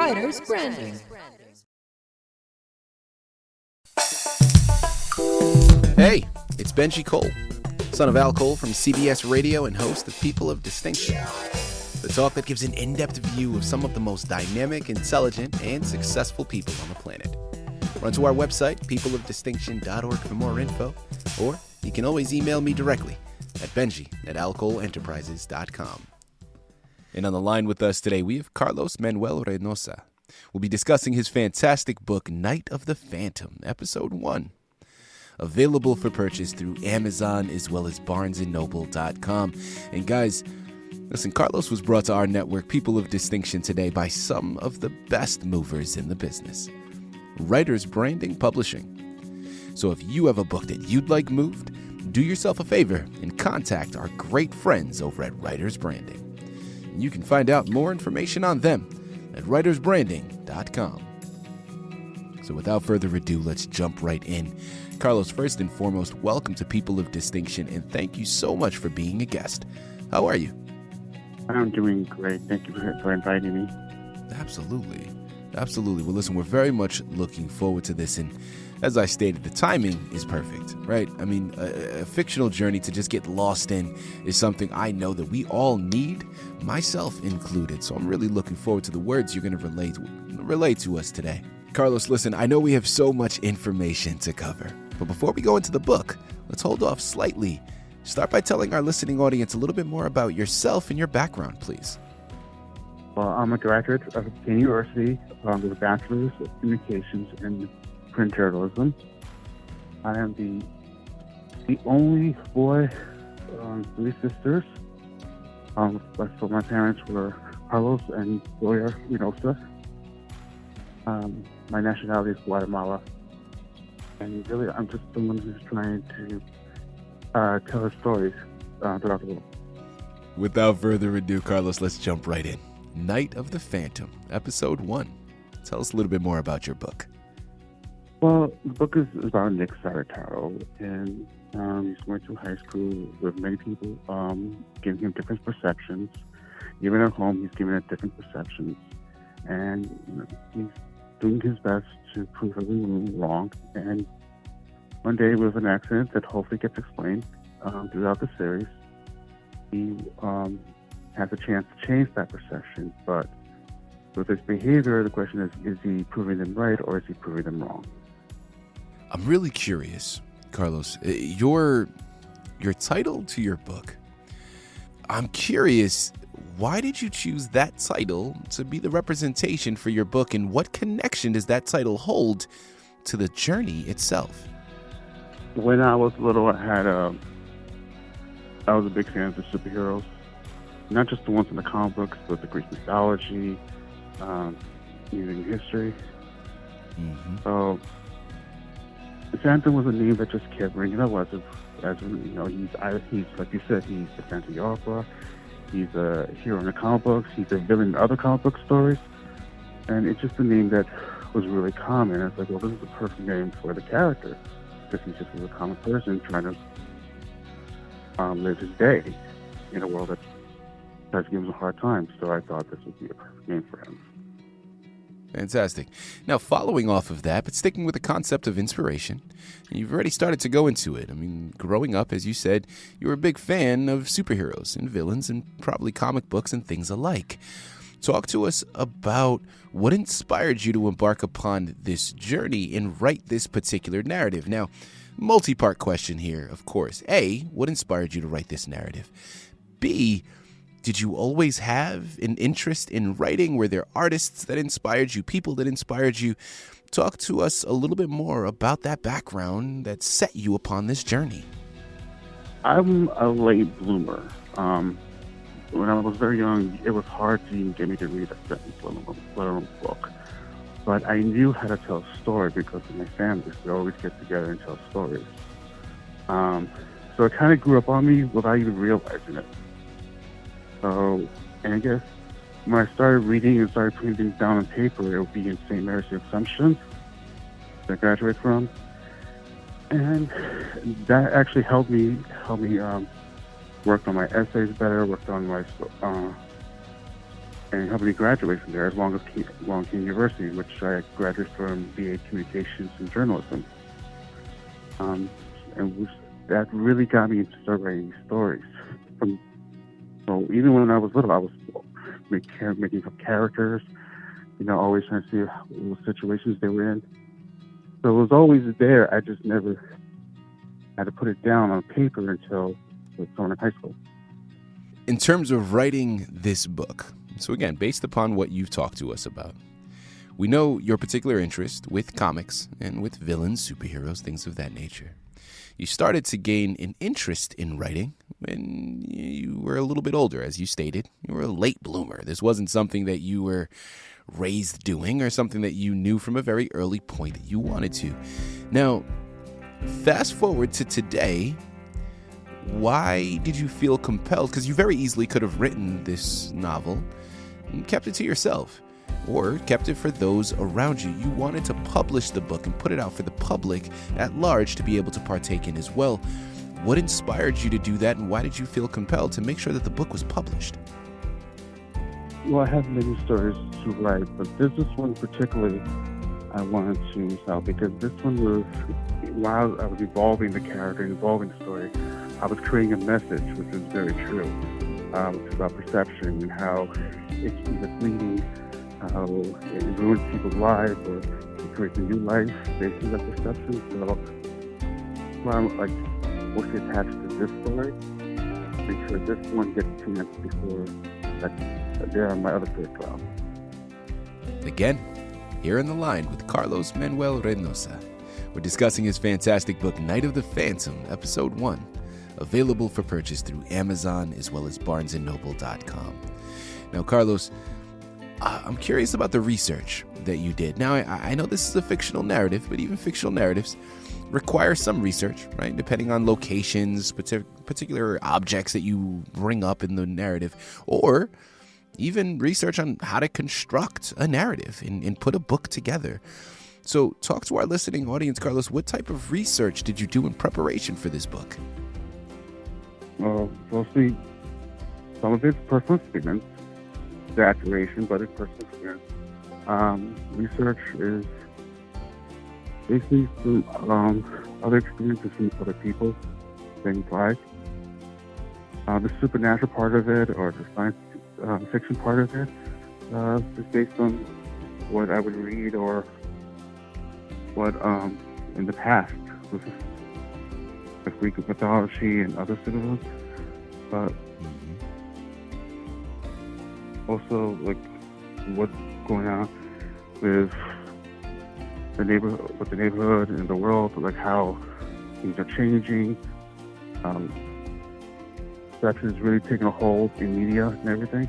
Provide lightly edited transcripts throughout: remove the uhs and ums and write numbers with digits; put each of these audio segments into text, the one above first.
Writers Branding. Hey, it's Benji Cole, son of Al Cole from CBS Radio and host of People of Distinction, the talk that gives an in-depth view of some of the most dynamic, intelligent, and successful people on the planet. Run to our website, peopleofdistinction.org for more info, or you can always email me directly at benji@alcoleenterprises.com. And on the line with us today, we have Carlos Manuel Reynosa. We'll be discussing his fantastic book, Night of the Phantom, Episode 1. Available for purchase through Amazon as well as barnesandnoble.com. And guys, listen, Carlos was brought to our network, People of Distinction, today by some of the best movers in the business. Writers Branding Publishing. So if you have a book that you'd like moved, do yourself a favor and contact our great friends over at Writers Branding. And you can find out more information on them at writersbranding.com. So without further ado, let's jump right in. Carlos, first and foremost, welcome to People of Distinction, and thank you so much for being a guest. How are you? I'm doing great. Thank you for inviting me. Absolutely. Well, listen, we're very much looking forward to this, and as I stated, the timing is perfect, right? I mean, a fictional journey to just get lost in is something I know that we all need, myself included, so I'm really looking forward to the words you're going to relate to us today. Carlos, listen, I know we have so much information to cover, but before we go into the book, let's hold off slightly. Start by telling our listening audience a little bit more about yourself and your background, please. Well, I'm a graduate of Penn University with a bachelor's of communications in print journalism. I am the only boy, 3 sisters. So my parents were Carlos and Gloria Reynosa. My nationality is Guatemala. And really, I'm just someone who's trying to tell her stories throughout the world. Without further ado, Carlos, let's jump right in. Night of the Phantom, Episode 1. Tell us a little bit more about your book. Well, the book is about Nick Solitario, and he's going to high school with many people giving him different perceptions. Even at home, he's giving it different perceptions. And he's doing his best to prove everyone wrong. And one day, with an accident that hopefully gets explained throughout the series, he has a chance to change that perception. But with his behavior, the question is he proving them right or is he proving them wrong? I'm really curious, Carlos, your title to your book. I'm curious, why did you choose that title to be the representation for your book, and what connection does that title hold to the journey itself? When I was little, I was a big fan of the superheroes, not just the ones in the comic books, but the Greek mythology, even history. Mm-hmm. So Phantom was a name that just kept ringing up. He's like you said, he's the Phantom of the Opera. He's a hero in the comic books. He's a villain in other comic book stories. And it's just a name that was really common. It's like, well, this is the perfect name for the character, because he just was a common person trying to live his day in a world that tries to give him a hard time. So I thought this would be a perfect name for him. Fantastic. Now, following off of that, but sticking with the concept of inspiration, you've already started to go into it. I mean, growing up, as you said, you were a big fan of superheroes and villains and probably comic books and things alike. Talk to us about what inspired you to embark upon this journey and write this particular narrative. Now, multi-part question here, of course. A, what inspired you to write this narrative? B, did you always have an interest in writing? Were there artists that inspired you, people that inspired you? Talk to us a little bit more about that background that set you upon this journey. I'm a late bloomer. When I was very young, it was hard to even get me to read a sentence, let alone a book. But I knew how to tell a story because of my family. We always get together and tell stories. So it kind of grew up on me without even realizing it. So, and I guess when I started reading and started putting things down on paper, it would be in St. Mary's Assumption that I graduated from. And that actually helped me work on my essays better, worked on my and helped me graduate from there, as long as King University, which I graduated from BA Communications and Journalism. That really got me to start writing stories. So even when I was little, I was making up characters, always trying to see what situations they were in. So it was always there. I just never had to put it down on paper until I was in high school. In terms of writing this book, so again, based upon what you've talked to us about, we know your particular interest with comics and with villains, superheroes, things of that nature. You started to gain an interest in writing when you were a little bit older, as you stated. You were a late bloomer. This wasn't something that you were raised doing or something that you knew from a very early point that you wanted to. Now, fast forward to today, why did you feel compelled? Because you very easily could have written this novel and kept it to yourself, or kept it for those around you. You wanted to publish the book and put it out for the public at large to be able to partake in as well. What inspired you to do that, and why did you feel compelled to make sure that the book was published? Well, I have many stories to write, but this is one particularly I wanted to tell, because this one was, while I was evolving the character, evolving the story, I was creating a message, which is very true. It's about perception and how it's misleading, how it ruins people's lives, or it creates a new life based on that perception. So, I'm mostly attached to this story. Make sure this one gets a chance before there are my other stories come out. Again, here on the line with Carlos Manuel Reynosa. We're discussing his fantastic book, Night of the Phantom, Episode 1, available for purchase through Amazon as well as barnesandnoble.com. Now, Carlos, I'm curious about the research that you did. Now, I know this is a fictional narrative, but even fictional narratives require some research, right? Depending on locations, particular objects that you bring up in the narrative, or even research on how to construct a narrative and put a book together. So talk to our listening audience, Carlos. What type of research did you do in preparation for this book? Mostly some of it's personal experience, exaggeration, but it's personal experience. Research is basically some other experiences from other people, things like the supernatural part of it, or the science fiction part of it, is based on what I would read or what in the past was like Greek mythology and other similar, but also like what's going on with the neighborhood and the world, like how things are changing. Perception is really taking a hold in media and everything,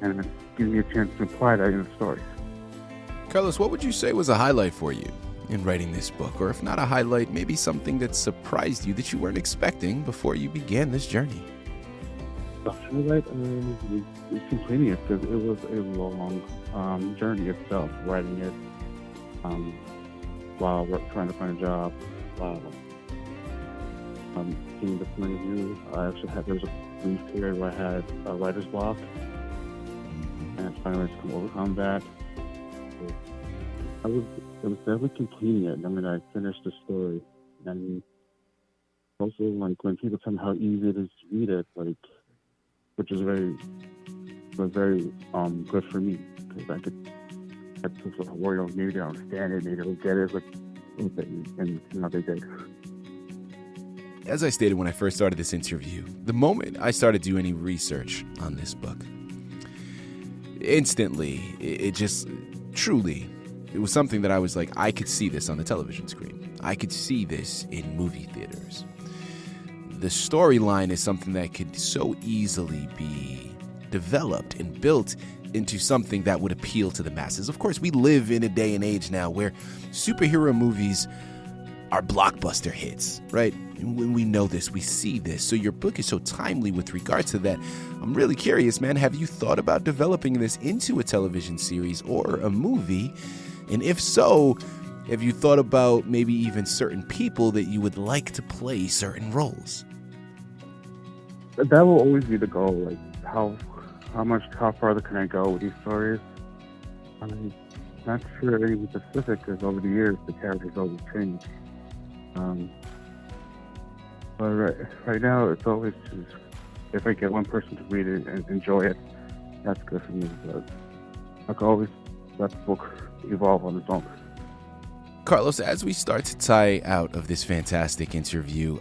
and it's giving me a chance to apply that in the stories. Carlos, what would you say was a highlight for you in writing this book? Or if not a highlight, maybe something that surprised you that you weren't expecting before you began this journey? The highlight is completing it, because it was a long journey itself, writing it while trying to find a job, while seeing the point of view. There was a brief period where I had a writer's block, and I finally managed to overcome that. It was definitely completing it. I mean, I finished the story, and also like when people tell me how easy it is to read it, like, which is very good for me, because I could sort of worry, maybe they don't understand it, maybe they don't get it, but and now they did. As I stated when I first started this interview, the moment I started doing any research on this book, instantly, it just truly, it was something that I was like, I could see this on the television screen. I could see this in movie theaters. The storyline is something that could so easily be developed and built into something that would appeal to the masses. Of course, we live in a day and age now where superhero movies are blockbuster hits, right? When we know this, we see this. So your book is so timely with regards to that. I'm really curious, man. Have you thought about developing this into a television series or a movie? And if so, have you thought about maybe even certain people that you would like to play certain roles? That will always be the goal. Like, how how farther can I go with these stories? I'm not sure of anything specific because over the years the characters always change. But right now it's always just, if I get one person to read it and enjoy it, that's good for me. But I can always let the book evolve on its own. Carlos, as we start to tie out of this fantastic interview,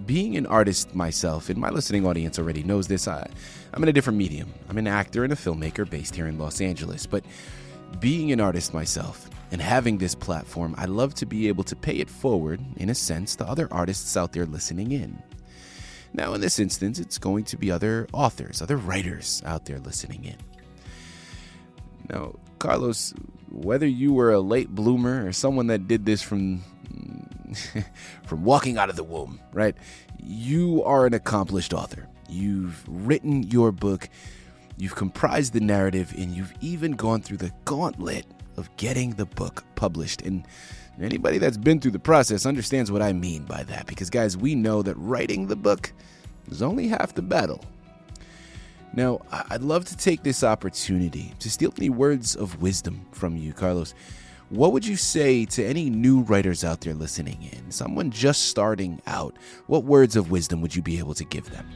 being an artist myself, and my listening audience already knows this, I'm in a different medium. I'm an actor and a filmmaker based here in Los Angeles. But being an artist myself and having this platform, I love to be able to pay it forward, in a sense, to other artists out there listening in. Now, in this instance, it's going to be other authors, other writers out there listening in. Now, Carlos, whether you were a late bloomer or someone that did this from walking out of the womb, right? You are an accomplished author. You've written your book, you've comprised the narrative, and you've even gone through the gauntlet of getting the book published. And anybody that's been through the process understands what I mean by that, because guys, we know that writing the book is only half the battle. Now, I'd love to take this opportunity to steal any words of wisdom from you, Carlos. What would you say to any new writers out there listening in, someone just starting out? What words of wisdom would you be able to give them?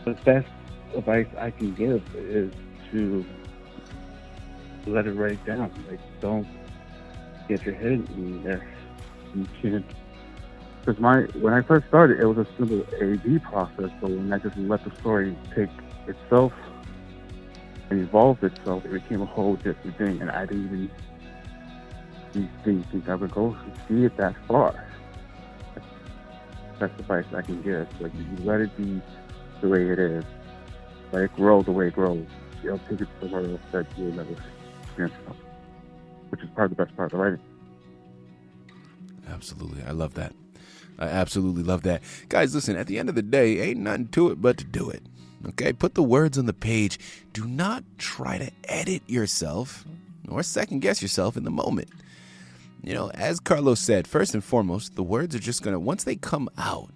The best advice I can give is to let it write down. Like, don't get your head in there. You can't. Because when I first started, it was a simple A/B process. But when I just let the story take itself and evolve itself, it became a whole different thing. And I didn't even think I would go see it that far. That's the advice I can give. Like, you let it be the way it is. Let it grow the way it grows. It'll take it somewhere else that you'll never experience it, which is probably the best part of the writing. Absolutely. I love that. I absolutely love that. Guys, listen, at the end of the day, ain't nothing to it but to do it. Okay? Put the words on the page. Do not try to edit yourself or second guess yourself in the moment. You know, as Carlos said, first and foremost, the words are just going to, once they come out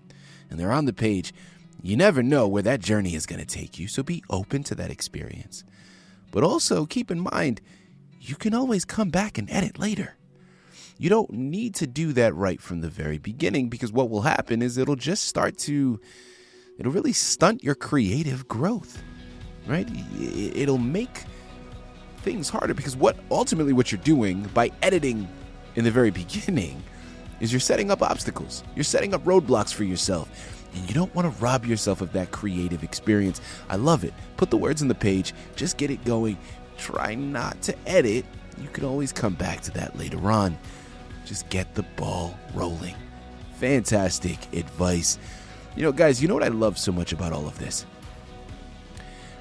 and they're on the page, you never know where that journey is going to take you. So be open to that experience. But also keep in mind, you can always come back and edit later. You don't need to do that right from the very beginning, because what will happen is it'll really stunt your creative growth, right? It'll make things harder, because what you're doing by editing in the very beginning is you're setting up obstacles. You're setting up roadblocks for yourself, and you don't want to rob yourself of that creative experience. I love it. Put the words on the page. Just get it going. Try not to edit. You can always come back to that later on. Just get the ball rolling. Fantastic advice. You know, guys, you know what I love so much about all of this?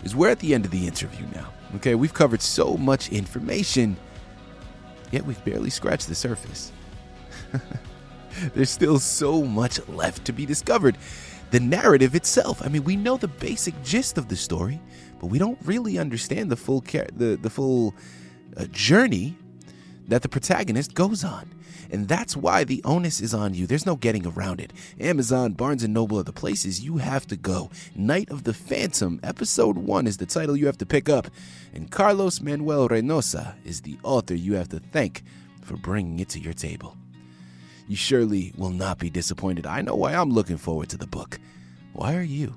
Is we're at the end of the interview now. Okay, we've covered so much information, yet we've barely scratched the surface. There's still so much left to be discovered. The narrative itself, I mean, we know the basic gist of the story, but we don't really understand the full journey that the protagonist goes on. And that's why the onus is on you. There's no getting around it. Amazon, Barnes & Noble are the places you have to go. Night of the Phantom, Episode 1 is the title you have to pick up. And Carlos Manuel Reynosa is the author you have to thank for bringing it to your table. You surely will not be disappointed. I know why I'm looking forward to the book. Why are you?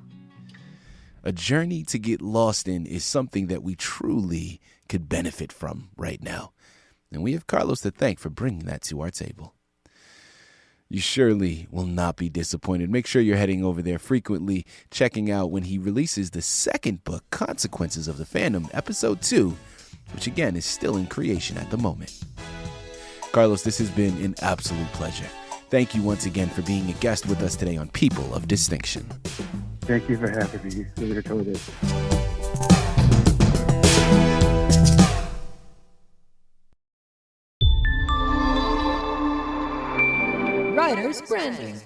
A journey to get lost in is something that we truly could benefit from right now. And we have Carlos to thank for bringing that to our table. You surely will not be disappointed. Make sure you're heading over there frequently, checking out when he releases the second book, Consequences of the Phantom, Episode 2, which again is still in creation at the moment. Carlos, this has been an absolute pleasure. Thank you once again for being a guest with us today on People of Distinction. Thank you for having me. Really enjoyed it. Writer's Branding.